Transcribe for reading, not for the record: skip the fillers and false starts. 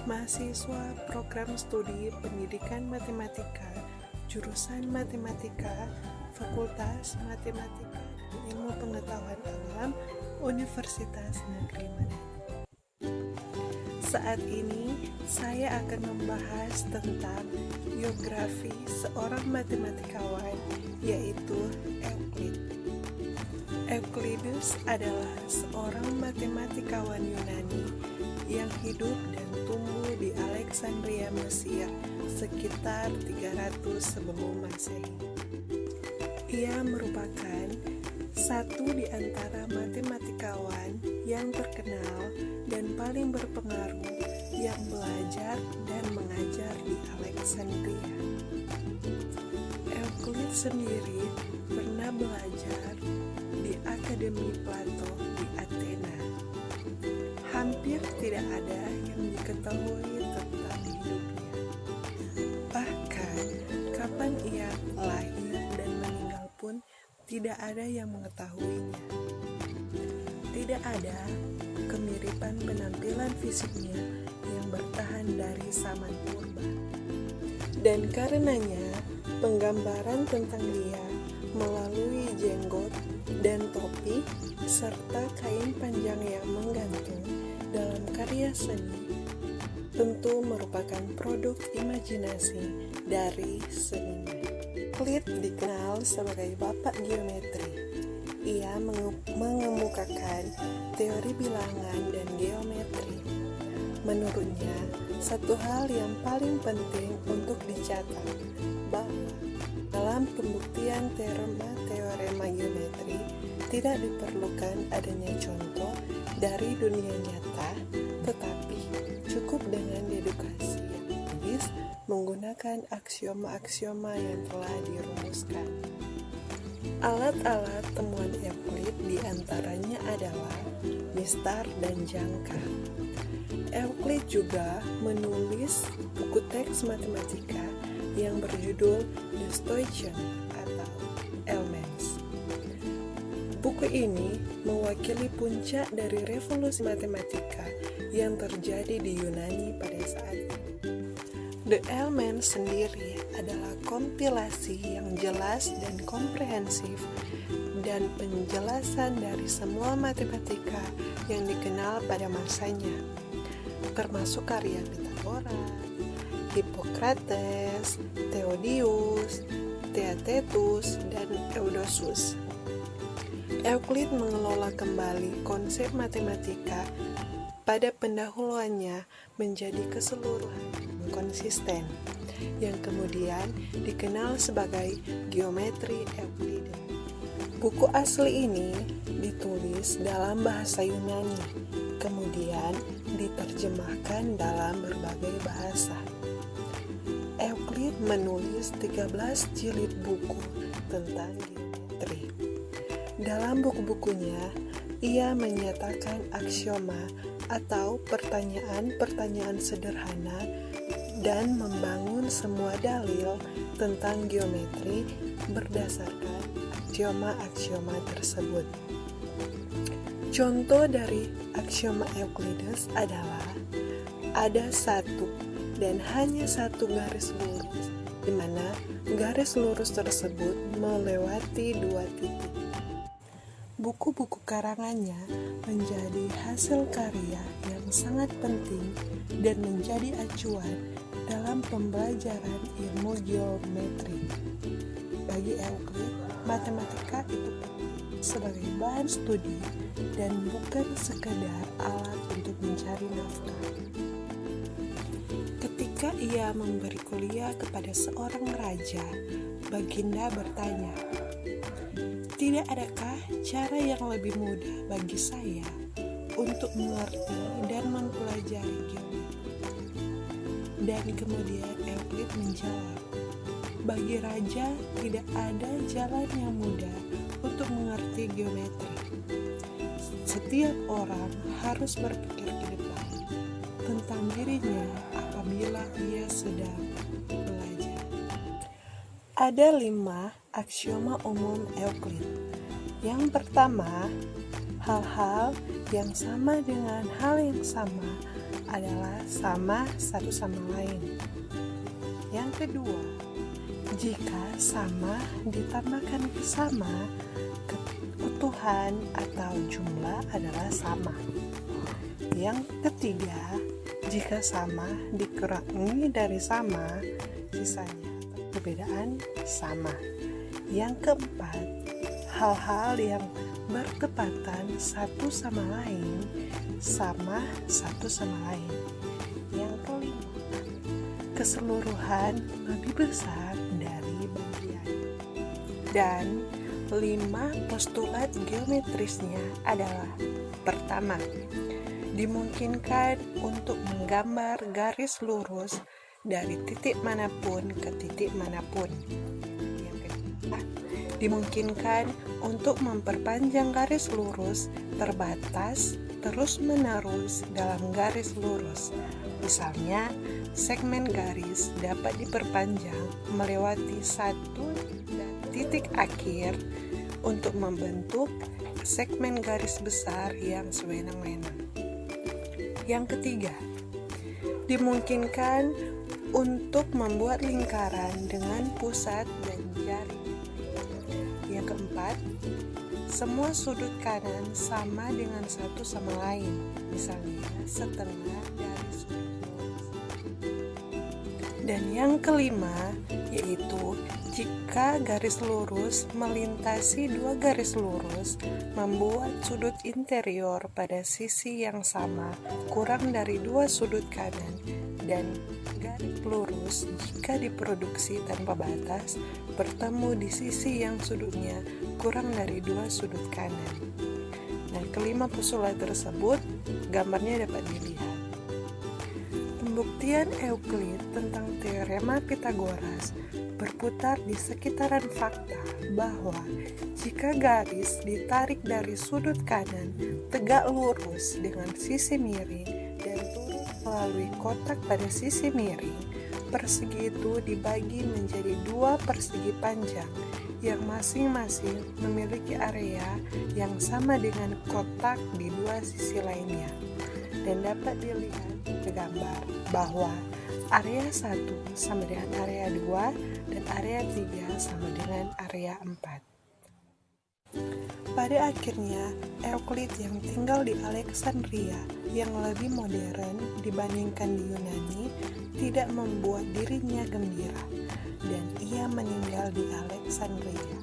mahasiswa program studi pendidikan matematika, jurusan matematika, Fakultas Matematika dan Ilmu Pengetahuan Alam, Universitas Negeri Manado. Saat ini, saya akan membahas tentang biografi seorang matematikawan, yaitu Euclid. Euclides adalah seorang matematikawan Yunani yang hidup dan tumbuh di Alexandria, Mesir, sekitar 300 sebelum Masehi. Ia merupakan satu di antara matematikawan yang terkenal dan paling berpengaruh yang belajar dan mengajar di Alexandria. Euclid sendiri pernah belajar di Akademi Plato di Athena. Hampir tidak ada yang diketahui tentang hidupnya. Bahkan, kapan ia lahir dan meninggal pun tidak ada yang mengetahuinya. Tidak ada kemiripan penampilan fisiknya yang bertahan dari zaman purba. Dan karenanya, penggambaran tentang dia melalui jenggot dan topi serta kain panjang yang menggantung dalam karya seni tentu merupakan produk imajinasi dari seniman. Euclid dikenal sebagai bapak geometri. Ia mengemukakan teori bilangan dan geometri. Menurutnya, satu hal yang paling penting untuk dicatat bahwa dalam pembuktian teorema geometri tidak diperlukan adanya contoh dari dunia nyata, tetapi cukup dengan dedukasi yang logis menggunakan aksioma-aksioma yang telah dirumuskan. Alat-alat temuan Euclid diantaranya adalah mistar dan jangka. Euclid juga menulis buku teks matematika yang berjudul The Stoicheia atau Elements. Buku ini mewakili puncak dari revolusi matematika yang terjadi di Yunani pada saat itu. The Elements sendiri adalah kompilasi yang jelas dan komprehensif dan penjelasan dari semua matematika yang dikenal pada masanya, termasuk karya Pythagoras, Hippocrates, Theodius, Theaetetus, dan Eudoxus. Euclid mengelola kembali konsep matematika pada pendahuluannya menjadi keseluruhan konsisten, yang kemudian dikenal sebagai geometri Euclidean. Buku asli ini ditulis dalam bahasa Yunani, kemudian diterjemahkan dalam berbagai bahasa. Euclid menulis 13 jilid buku tentang geometri. Dalam buku-bukunya, ia menyatakan aksioma atau pertanyaan-pertanyaan sederhana dan membangun semua dalil tentang geometri berdasarkan aksioma-aksioma tersebut. Contoh dari aksioma Euclides adalah ada satu dan hanya satu garis lurus, di mana garis lurus tersebut melewati dua titik. Buku-buku karangannya menjadi hasil karya yang sangat penting dan menjadi acuan dalam pembelajaran ilmu geometri. Bagi Euclid, matematika itu penting sebagai bahan studi dan bukan sekadar alat untuk mencari nafkah. Ketika ia memberi kuliah kepada seorang raja, Baginda bertanya, "Tidak adakah cara yang lebih mudah bagi saya untuk mengerti dan mempelajari geometri?" Dan kemudian Euclid menjawab, "Bagi raja tidak ada jalan yang mudah untuk mengerti geometri. Setiap orang harus berpikir ke depan tentang dirinya apabila ia sedang belajar." Ada 5 aksioma umum Euclid. Yang pertama, hal-hal yang sama dengan hal yang sama adalah sama satu sama lain. Yang kedua, jika sama ditambahkan ke sama, keutuhan atau jumlah adalah sama. Yang ketiga, jika sama dikurangi dari sama, sisanya perbedaan sama. Yang keempat, hal-hal yang bertepatan satu sama lain sama satu sama lain. Yang kelima, keseluruhan lebih besar dari bagian. Dan 5 postulat geometrisnya adalah: pertama, dimungkinkan untuk menggambar garis lurus dari titik manapun ke titik manapun. Yang kedua, dimungkinkan untuk memperpanjang garis lurus terbatas terus-menerus dalam garis lurus. Misalnya, segmen garis dapat diperpanjang melewati satu titik akhir untuk membentuk segmen garis besar yang sewenang-wenang. Yang ketiga, dimungkinkan untuk membuat lingkaran dengan pusat dan jari. Yang keempat, semua sudut kanan sama dengan satu sama lain, misalnya setengah dari sudut lurus. Dan yang kelima, yaitu jika garis lurus melintasi dua garis lurus, membuat sudut interior pada sisi yang sama kurang dari dua sudut kanan, dan garis lurus jika diproduksi tanpa batas bertemu di sisi yang sudutnya kurang dari dua sudut kanan. Dan kelima postulat tersebut gambarnya dapat dilihat. Pembuktian Euclid tentang teorema Pythagoras berputar di sekitaran fakta bahwa jika garis ditarik dari sudut kanan tegak lurus dengan sisi miring dan turun melalui kotak pada sisi miring, persegi itu dibagi menjadi dua persegi panjang yang masing-masing memiliki area yang sama dengan kotak di dua sisi lainnya. Dan dapat dilihat di gambar bahwa area 1 sama dengan area 2 dan area 3 sama dengan area 4. Pada akhirnya, Euclid yang tinggal di Alexandria yang lebih modern dibandingkan di Yunani tidak membuat dirinya gembira, dan ia meninggal di Alexandria.